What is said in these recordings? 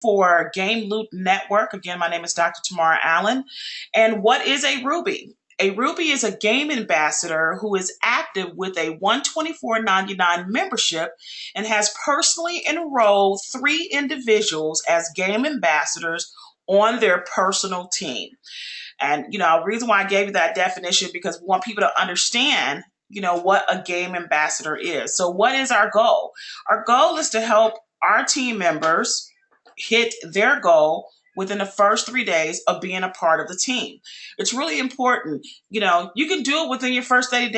for Game Loot Network. Again, my name is Dr. Tamara Allen. And what is a Ruby? A Ruby is a game ambassador who is active with a $124.99 membership and has personally enrolled 3 individuals as game ambassadors on their personal team. And, the reason why I gave you that definition because we want people to understand, what a game ambassador is. So what is our goal? Our goal is to help our team members hit their goal within the first 3 days of being a part of the team. It's really important. You can do it within your first 30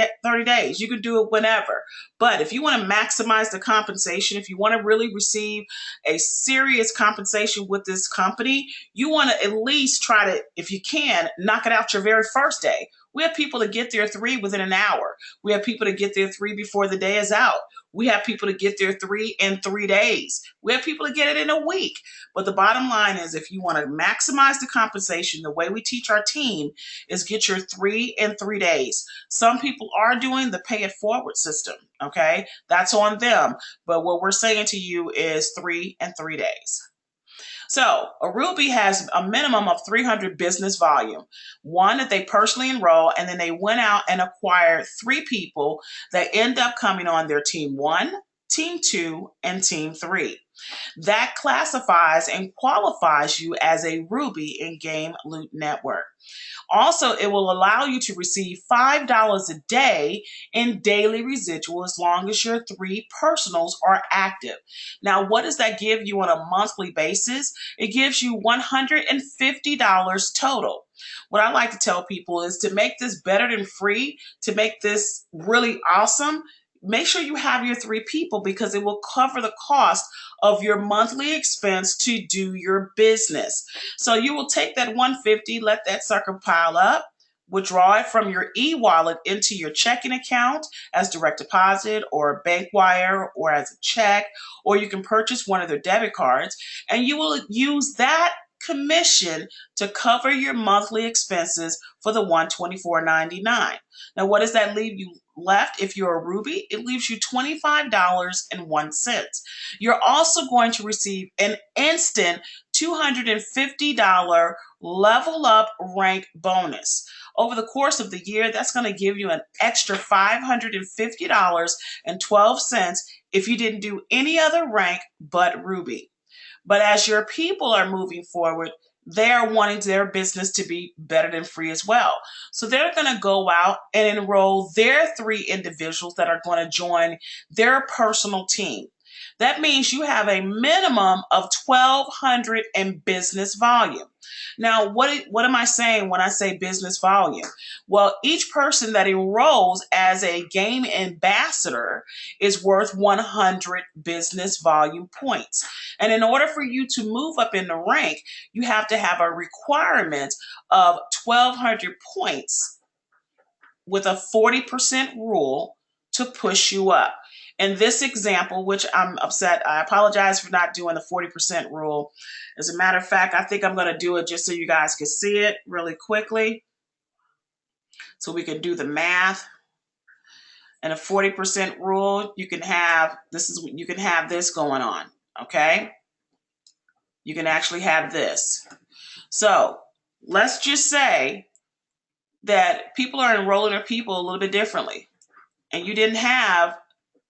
days. You can do it whenever. But if you want to maximize the compensation, if you want to really receive a serious compensation with this company, you want to at least try to, if you can, knock it out your very first day. We have people to get their 3 within an hour. We have people to get their 3 before the day is out. We have people to get their 3 in 3 days. We have people to get it in a week. But the bottom line is if you want to maximize the compensation, the way we teach our team is get your 3 in 3 days. Some people are doing the pay it forward system, okay? That's on them. But what we're saying to you is 3 in 3 days. So a Ruby has a minimum of 300 business volume, one that they personally enroll, and then they went out and acquired 3 people that end up coming on their team 1, team 2, and team 3. That classifies and qualifies you as a Ruby in Game Loot Network. Also, it will allow you to receive $5 a day in daily residual as long as your 3 personals are active. Now, what does that give you on a monthly basis? It gives you $150 total. What I like to tell people is to make this better than free, to make this really awesome, make sure you have your 3 people because it will cover the cost of your monthly expense to do your business. So you will take that 150, let that sucker pile up, withdraw it from your e-wallet into your checking account as direct deposit or bank wire or as a check, or you can purchase one of their debit cards, and you will use that commission to cover your monthly expenses for the $124.99. Now, what does that leave you left if you're a Ruby? It leaves you $25.01. You're also going to receive an instant $250 level up rank bonus. Over the course of the year, that's going to give you an extra $550.12 if you didn't do any other rank but Ruby. But as your people are moving forward, they're wanting their business to be better than free as well. So they're going to go out and enroll their 3 individuals that are going to join their personal team. That means you have a minimum of 1,200 in business volume. Now, what am I saying when I say business volume? Well, each person that enrolls as a game ambassador is worth 100 business volume points. And in order for you to move up in the rank, you have to have a requirement of 1,200 points with a 40% rule to push you up. In this example, which I'm upset, I apologize for not doing the 40% rule. As a matter of fact, I think I'm going to do it just so you guys can see it really quickly so we can do the math. And a 40% rule, you can have this going on, okay? You can actually have this. So let's just say that people are enrolling their people a little bit differently, and you didn't have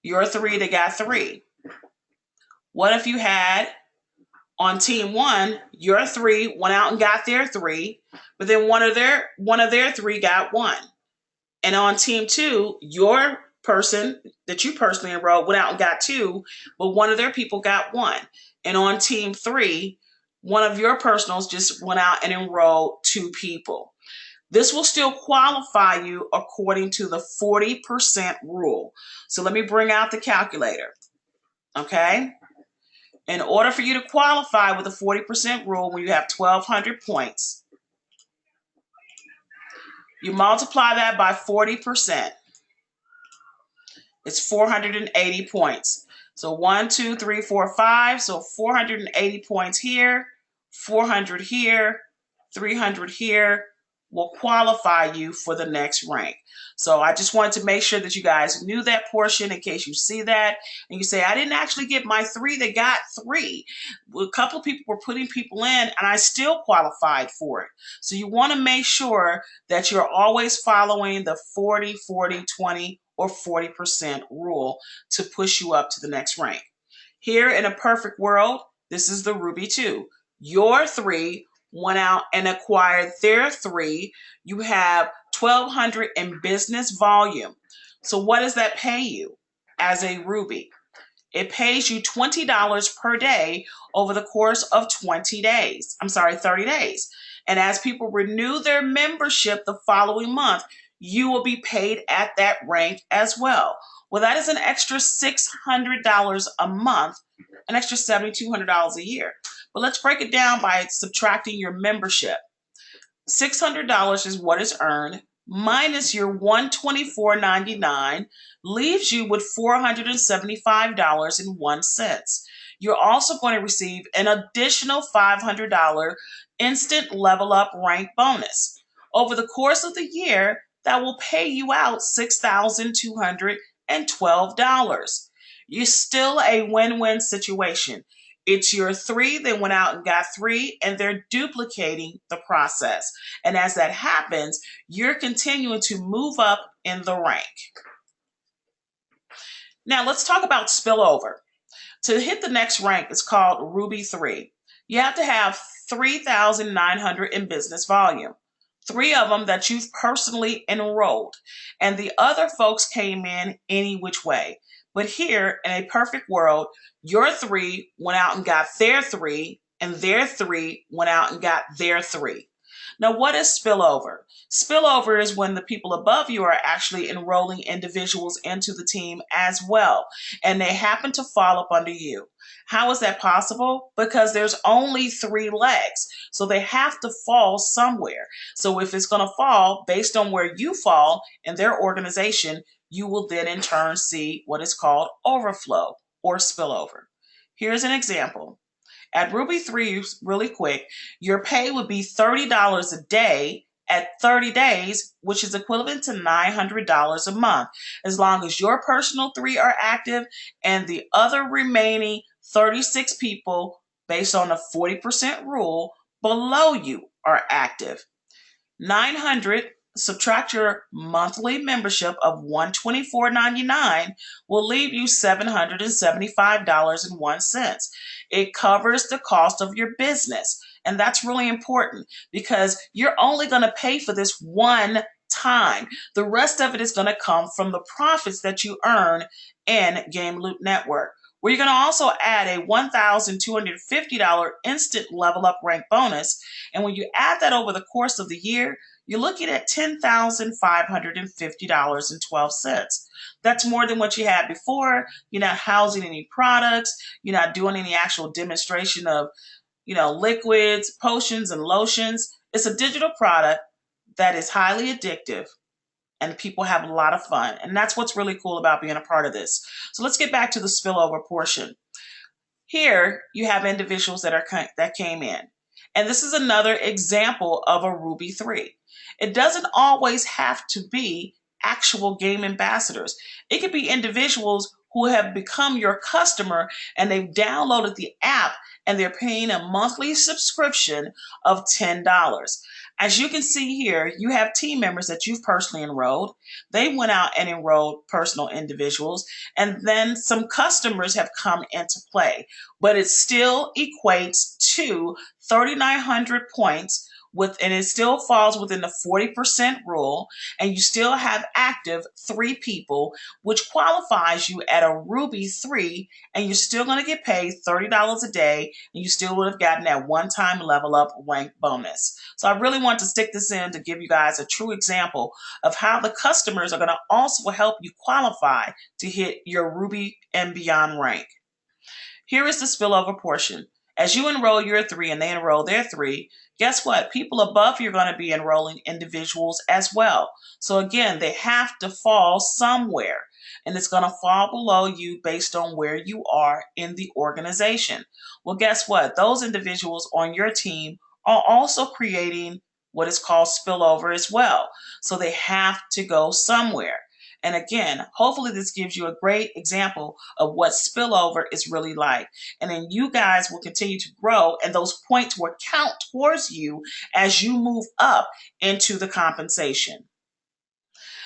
your 3 that got 3. What if you had on team 1, your 3 went out and got their 3, but then one of their 3 got 1. And on team 2, your person that you personally enrolled went out and got 2, but one of their people got 1. And on team 3, one of your personals just went out and enrolled 2 people. This will still qualify you according to the 40% rule. So let me bring out the calculator, okay? In order for you to qualify with the 40% rule when you have 1,200 points, you multiply that by 40%. It's 480 points. So 1, 2, 3, 4, 5. So 480 points here, 400 here, 300 here, will qualify you for the next rank. So I just wanted to make sure that you guys knew that portion in case you see that and you say, I didn't actually get my 3, they got 3. A couple of people were putting people in and I still qualified for it. So you want to make sure that you're always following the 40, 40, 20, or 40% rule to push you up to the next rank. Here in a perfect world, this is the Ruby 2. Your 3 went out and acquired their 3. You have 1,200 in business volume. So what does that pay you as a Ruby? It pays you $20 per day over the course of 30 days. And as people renew their membership the following month, you will be paid at that rank as well. Well, that is an extra $600 a month, an extra $7,200 a year. But let's break it down by subtracting your membership. $600 is what is earned minus your $124.99 leaves you with $475.01. You're also going to receive an additional $500 instant level up rank bonus. Over the course of the year, that will pay you out $6,212. You're still a win-win situation. It's your 3, they went out and got 3, and they're duplicating the process. And as that happens, you're continuing to move up in the rank. Now let's talk about spillover. To hit the next rank, it's called Ruby 3. You have to have 3,900 in business volume. 3 of them that you've personally enrolled, and the other folks came in any which way. But here, in a perfect world, your 3 went out and got their 3, and their 3 went out and got their 3. Now, what is spillover? Spillover is when the people above you are actually enrolling individuals into the team as well, and they happen to fall up under you. How is that possible? Because there's only 3 legs, so they have to fall somewhere. So if it's going to fall based on where you fall in their organization, you will then in turn see what is called overflow or spillover. Here's an example. At Ruby 3, really quick, your pay would be $30 a day at 30 days, which is equivalent to $900 a month, as long as your personal 3 are active and the other remaining 36 people, based on the 40% rule, below you are active. 900 subtract your monthly membership of $124.99 will leave you $775.01. It covers the cost of your business. And that's really important because you're only going to pay for this one time. The rest of it is going to come from the profits that you earn in Game Loop Network, where you're going to also add a $1,250 instant level up rank bonus. And when you add that over the course of the year, you're looking at $10,550.12. That's more than what you had before. You're not housing any products. You're not doing any actual demonstration of, liquids, potions, and lotions. It's a digital product that is highly addictive and people have a lot of fun. And that's what's really cool about being a part of this. So let's get back to the spillover portion. Here you have individuals that came in. And this is another example of a Ruby 3. It doesn't always have to be actual game ambassadors. It could be individuals who have become your customer and they've downloaded the app and they're paying a monthly subscription of $10. As you can see here, you have team members that you've personally enrolled. They went out and enrolled personal individuals, and then some customers have come into play. But it still equates to 3,900 points, and it still falls within the 40% rule, and you still have active 3 people, which qualifies you at a Ruby 3, and you're still going to get paid $30 a day, and you still would have gotten that one-time level up rank bonus. So I really want to stick this in to give you guys a true example of how the customers are going to also help you qualify to hit your Ruby and beyond rank. Here is the spillover portion. As you enroll your 3 and they enroll their 3, guess what? People above you are going to be enrolling individuals as well. So again, they have to fall somewhere, and it's going to fall below you based on where you are in the organization. Well, guess what? Those individuals on your team are also creating what is called spillover as well. So they have to go somewhere. And again, hopefully this gives you a great example of what spillover is really like. And then you guys will continue to grow, and those points will count towards you as you move up into the compensation.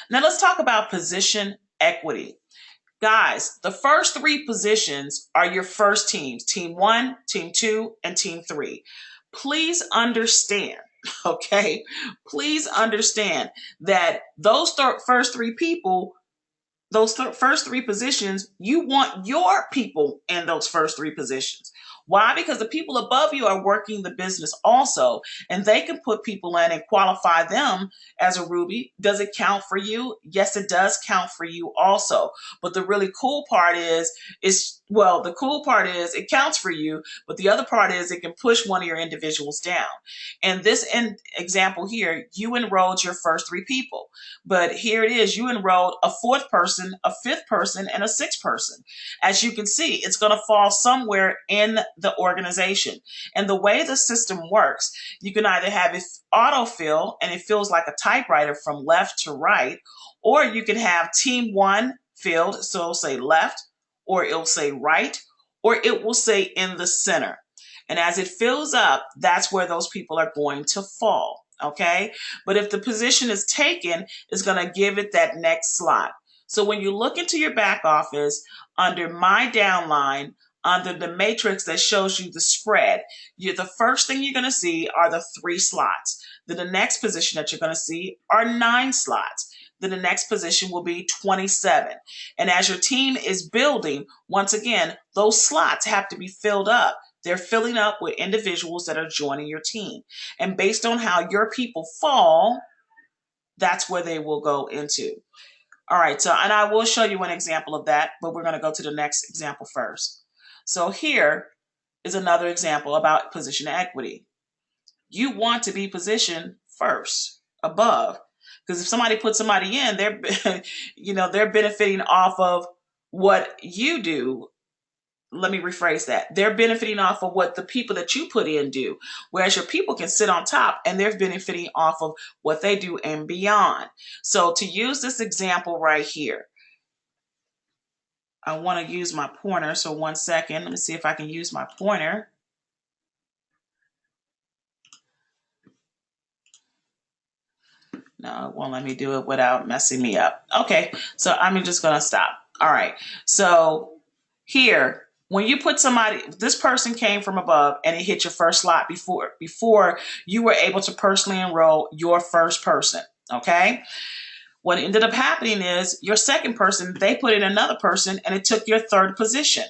Now let's talk about position equity. Guys, the first three positions are your first teams, team 1, team 2, and team 3. Please understand, okay? Please understand that those first three people, those first three positions, you want your people in those first three positions. Why? Because the people above you are working the business also, and they can put people in and qualify them as a Ruby. Does it count for you? Yes, it does count for you also. But the really cool part the cool part is it counts for you, but the other part is it can push one of your individuals down. And this example here, you enrolled your first three people, but here it is, you enrolled a fourth person, a fifth person, and a sixth person. As you can see, it's going to fall somewhere in the organization. And the way the system works, you can either have it autofill, and it feels like a typewriter from left to right, or you can have team 1 filled, so it'll say left, or it'll say right, or it will say in the center. And as it fills up, that's where those people are going to fall. Okay. But if the position is taken, it's going to give it that next slot. So when you look into your back office under my downline, under the matrix that shows you the spread, the first thing you're going to see are the 3 slots. Then the next position that you're going to see are 9 slots. Then the next position will be 27. And as your team is building, once again, those slots have to be filled up. They're filling up with individuals that are joining your team. And based on how your people fall, that's where they will go into. All right, so, and I will show you an example of that, but we're going to go to the next example first. So here is another example about position equity. You want to be positioned first, above, because if somebody puts somebody in, they're, they're benefiting off of what you do. Let me rephrase that. They're benefiting off of what the people that you put in do, whereas your people can sit on top and they're benefiting off of what they do and beyond. So to use this example right here, I want to use my pointer. So 1 second, let me see if I can use my pointer. No, it won't let me do it without messing me up. Okay, so I'm just going to stop. All right, so here, when you put somebody, this person came from above and it hit your first slot before you were able to personally enroll your first person, okay? What ended up happening is your second person, they put in another person and it took your third position.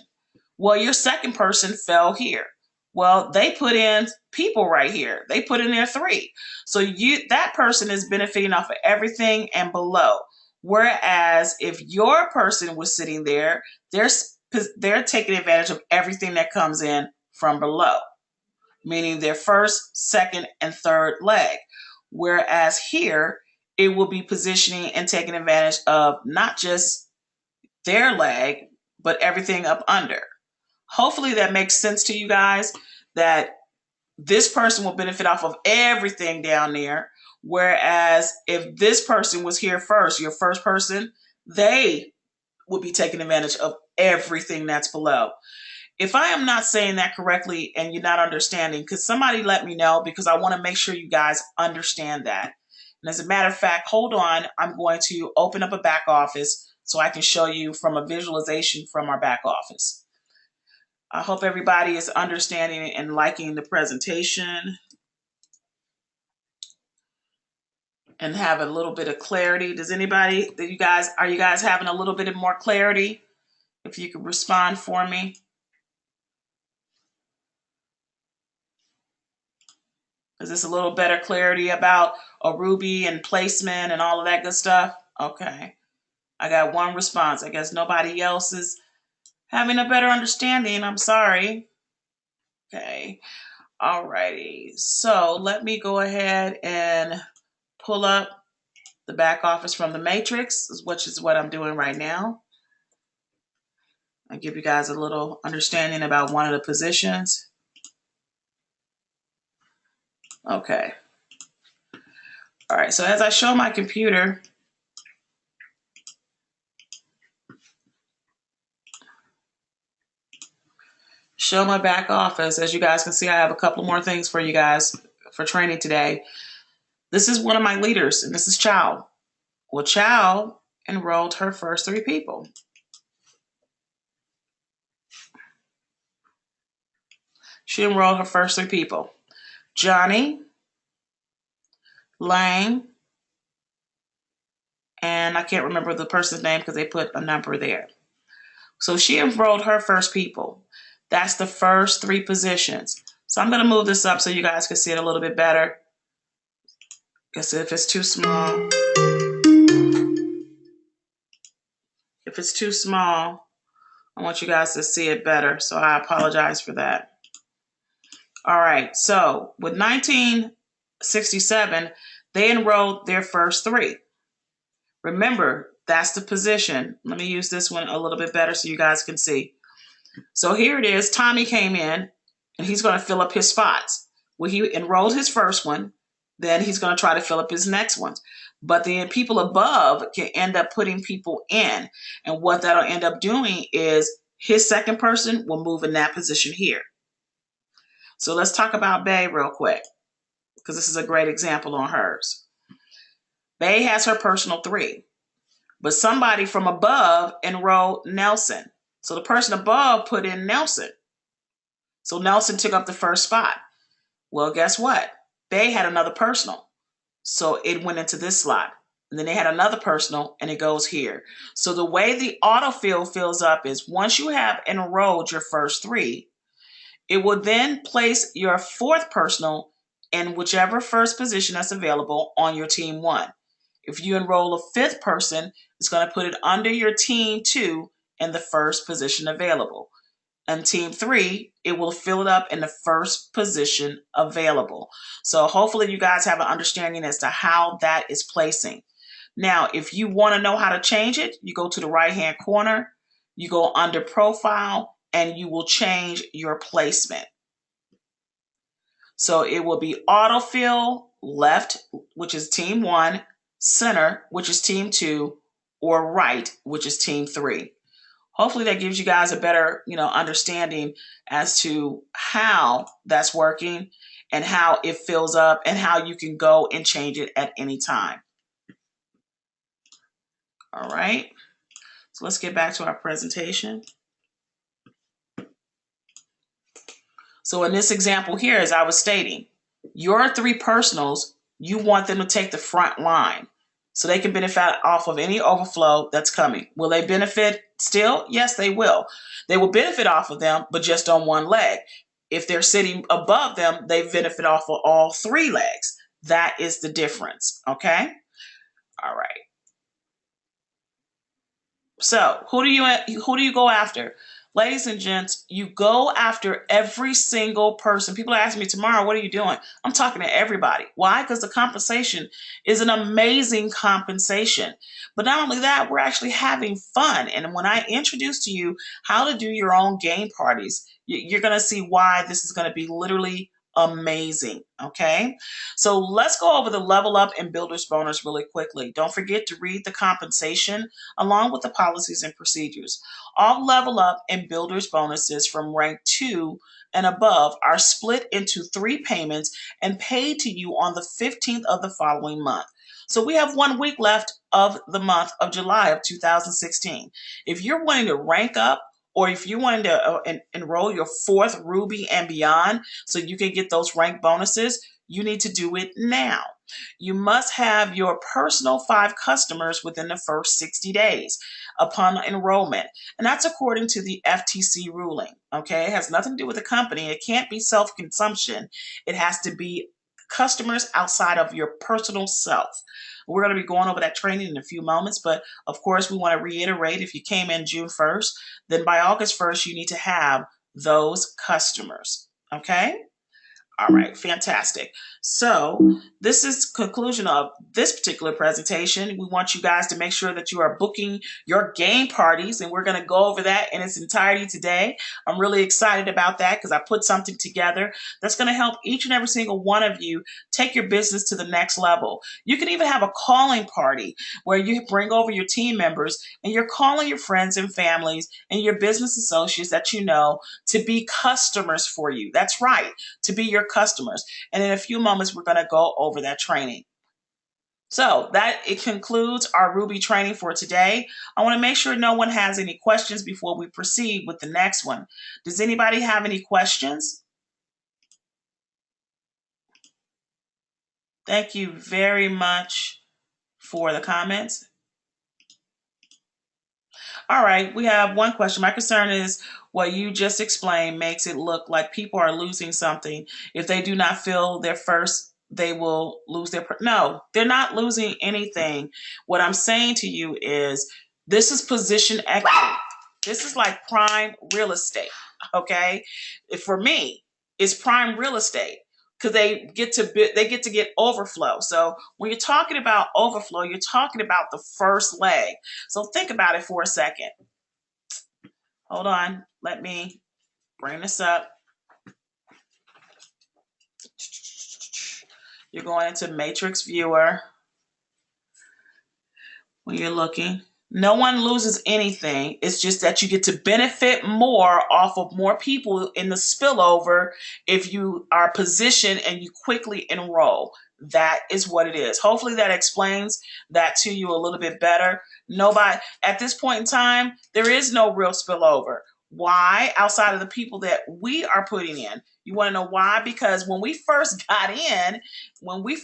Well, your second person fell here. Well, they put in people right here. They put in their 3. So that person is benefiting off of everything and below. Whereas if your person was sitting there, they're taking advantage of everything that comes in from below, meaning their first, second, and third leg. Whereas here, it will be positioning and taking advantage of not just their leg, but everything up under. Hopefully that makes sense to you guys, that this person will benefit off of everything down there. Whereas if this person was here first, your first person, they would be taking advantage of everything that's below. If I am not saying that correctly and you're not understanding, could somebody let me know, because I want to make sure you guys understand that. And as a matter of fact, hold on, I'm going to open up a back office so I can show you from a visualization from our back office. I hope everybody is understanding and liking the presentation and have a little bit of clarity. Are you guys having a little bit of more clarity? If you could respond for me. Is this a little better clarity about a Ruby and placement and all of that good stuff? Okay. I got one response. I guess nobody else is having a better understanding. I'm sorry. Okay. Alrighty. So let me go ahead and pull up the back office from the matrix, which is what I'm doing right now. I'll give you guys a little understanding about one of the positions. Okay. All right, so as I show my computer, show my back office, as you guys can see, I have a couple more things for you guys for training today. This is one of my leaders, and this is Chow. Well, Chow enrolled her first 3 people. She enrolled her first 3 people. Johnny, Lang, and I can't remember the person's name because they put a number there. So she enrolled her first people. That's the first 3 positions. So I'm going to move this up so you guys can see it a little bit better. Because if it's too small, I want you guys to see it better. So I apologize for that. All right. So with 1967, they enrolled their first 3. Remember, that's the position. Let me use this one a little bit better so you guys can see. So here it is. Tommy came in, and he's going to fill up his spots. Well, he enrolled his first one. Then he's going to try to fill up his next ones. But then people above can end up putting people in. And what that'll end up doing is his second person will move in that position here. So let's talk about Bay real quick, because this is a great example on hers. Bay has her personal 3. But somebody from above enrolled Nelson. So the person above put in Nelson. So Nelson took up the first spot. Well, guess what? Bay had another personal. So it went into this slot. And then they had another personal, and it goes here. So the way the autofill fills up is once you have enrolled your first 3, it will then place your 4th personal in whichever first position that's available on your team 1. If you enroll a 5th person, it's going to put it under your team 2 in the first position available. And team 3, it will fill it up in the first position available. So hopefully you guys have an understanding as to how that is placing. Now, if you want to know how to change it, you go to the right-hand corner, you go under profile, and you will change your placement. So it will be autofill left, which is team 1, center, which is team 2, or right, which is team 3. Hopefully that gives you guys a better, understanding as to how that's working and how it fills up and how you can go and change it at any time. All right. So let's get back to our presentation. So in this example here, as I was stating, your 3 personals, you want them to take the front line so they can benefit off of any overflow that's coming. Will they benefit still? Yes, they will. They will benefit off of them, but just on one leg. If they're sitting above them, they benefit off of all 3 legs. That is the difference, okay? All right. So who do you go after? Ladies and gents, you go after every single person. People ask me tomorrow, what are you doing? I'm talking to everybody. Why? Because the compensation is an amazing compensation. But not only that, we're actually having fun. And when I introduce to you how to do your own game parties, you're going to see why this is going to be literally amazing. Okay, so let's go over the level up and builders bonus really quickly. Don't forget to read the compensation along with the policies and procedures. All level up and builders bonuses from rank 2 and above are split into 3 payments and paid to you on the 15th of the following month. So we have 1 week left of the month of July of 2016. If you're wanting to rank up, or if you wanted to enroll your 4th Ruby and beyond so you can get those rank bonuses, you need to do it now. You must have your personal 5 customers within the first 60 days upon enrollment. And that's according to the FTC ruling. Okay, it has nothing to do with the company. It can't be self-consumption. It has to be customers outside of your personal self. We're going to be going over that training in a few moments, but of course we want to reiterate, if you came in June 1st, then by August 1st, you need to have those customers. Okay? All right, fantastic. So this is conclusion of this particular presentation. We want you guys to make sure that you are booking your game parties, and we're going to go over that in its entirety today. I'm really excited about that because I put something together that's going to help each and every single one of you take your business to the next level. You can even have a calling party where you bring over your team members and you're calling your friends and families and your business associates that you know to be customers for you. That's right, to be your customers. And in a few moments, we're going to go over that training. So that it concludes our Ruby training for today. I want to make sure no one has any questions before we proceed with the next one. Does anybody have any questions? Thank you very much for the comments. All right, we have one question. My concern is what you just explained makes it look like people are losing something. If they do not fill their first, they will lose their. No, they're not losing anything. What I'm saying to you is this is position equity. This is like prime real estate. Okay, for me, it's prime real estate because they get to get overflow. So when you're talking about overflow, you're talking about the first leg. So think about it for a second. Hold on. Let me bring this up. You're going into Matrix Viewer when you're looking. No one loses anything. It's just that you get to benefit more off of more people in the spillover if you are positioned and you quickly enroll. That is what it is. Hopefully that explains that to you a little bit better. Nobody, at this point in time, there is no real spillover. Why? Outside of the people that we are putting in. You want to know why? Because when we first got in, when I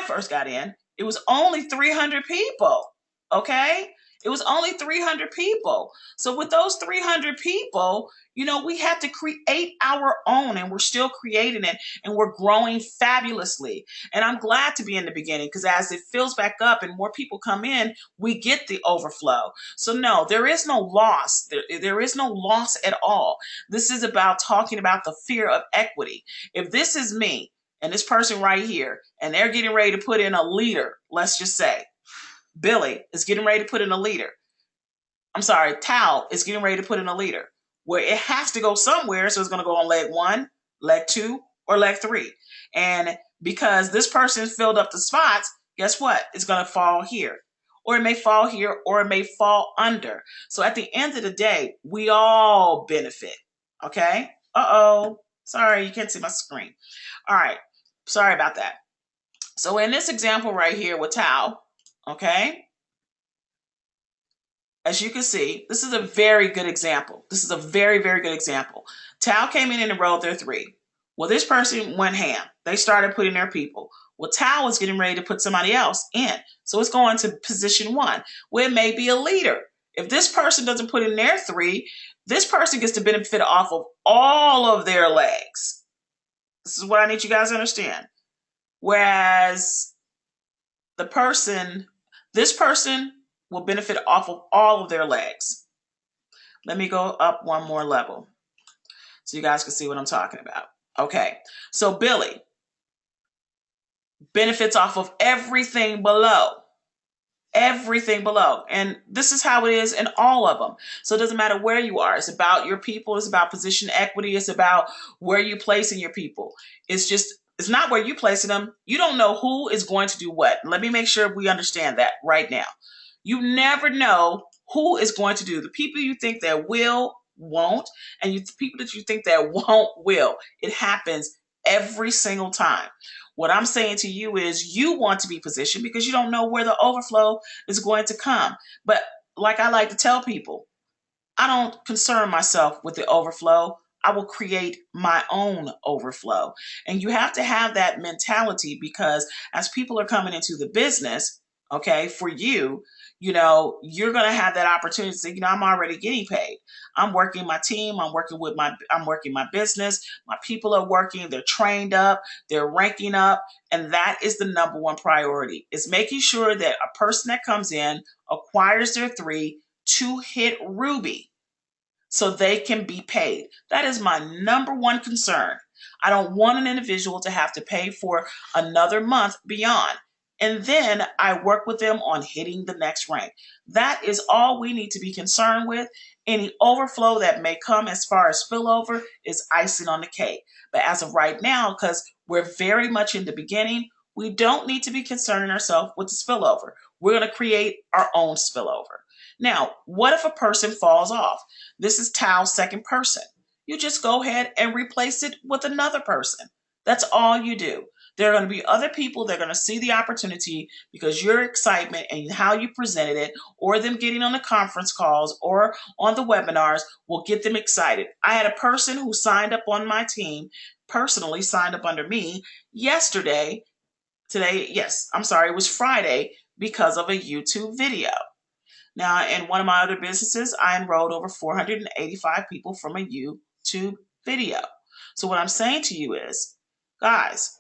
first got in, it was only 300 people. Okay? It was only 300 people. So with those 300 people, you know, we had to create our own, and we're still creating it, and we're growing fabulously. And I'm glad to be in the beginning because as it fills back up and more people come in, we get the overflow. So no, there is no loss. There is no loss at all. This is about talking about the fear of equity. If this is me and this person right here, and they're getting ready to put in a leader, let's just say, Billy is getting ready to put in a leader. I'm sorry, Tal is getting ready to put in a leader where it has to go somewhere. So it's going to go on leg 1, leg 2, or leg 3. And because this person filled up the spots, guess what? It's going to fall here. Or it may fall here, or it may fall under. So at the end of the day, we all benefit. Okay? Uh-oh. Sorry, you can't see my screen. All right. Sorry about that. So in this example right here with Tal, okay, as you can see, this is a very good example. This is a very, very good example. Tal came in and enrolled their 3. Well, this person went ham. They started putting their people. Well, Tal was getting ready to put somebody else in. So it's going to position 1, where it may be a leader. If this person doesn't put in their 3, this person gets to benefit off of all of their legs. This is what I need you guys to understand. Whereas this person will benefit off of all of their legs. Let me go up one more level so you guys can see what I'm talking about. Okay, so Billy benefits off of everything below. Everything below. And this is how it is in all of them. So it doesn't matter where you are. It's about your people. It's about position equity. It's about where you placing your people. It's not where you placing them. You don't know who is going to do what. Let me make sure we understand that right now. You never know who is going to do. The people you think that will, won't, and the people that you think that won't, will. It happens every single time. What I'm saying to you is you want to be positioned because you don't know where the overflow is going to come. But like I like to tell people, I don't concern myself with the overflow. I will create my own overflow. And you have to have that mentality because as people are coming into the business, okay, for you, you know, you're going to have that opportunity to say, you know, I'm already getting paid. I'm working my team. I'm working my business. My people are working. They're trained up. They're ranking up. And that is the number one priority. Is making sure that a person that comes in acquires their 3 to hit Ruby so they can be paid. That is my number one concern. I don't want an individual to have to pay for another month beyond. And then I work with them on hitting the next rank. That is all we need to be concerned with. Any overflow that may come as far as spillover is icing on the cake. But as of right now, because we're very much in the beginning, we don't need to be concerning ourselves with the spillover. We're going to create our own spillover. Now, what if a person falls off? This is Tao's second person. You just go ahead and replace it with another person. That's all you do. There are going to be other people that are going to see the opportunity because your excitement and how you presented it, or them getting on the conference calls or on the webinars will get them excited. I had a person who signed up on my team, personally signed up under me yesterday. Today, yes, I'm sorry, it was Friday because of a YouTube video. Now, in one of my other businesses, I enrolled over 485 people from a YouTube video. So what I'm saying to you is, guys,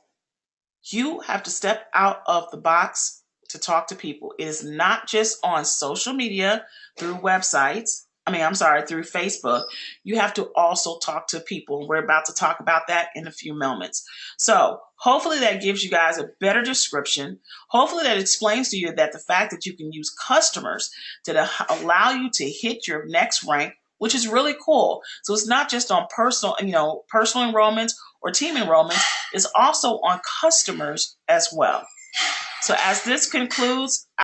you have to step out of the box to talk to people. It is not just on social media through websites. Through Facebook. You have to also talk to people. We're about to talk about that in a few moments. So hopefully that gives you guys a better description. Hopefully that explains to you that the fact that you can use customers to allow you to hit your next rank, which is really cool. So it's not just on personal enrollments or team enrollments, it's also on customers as well. So as this concludes,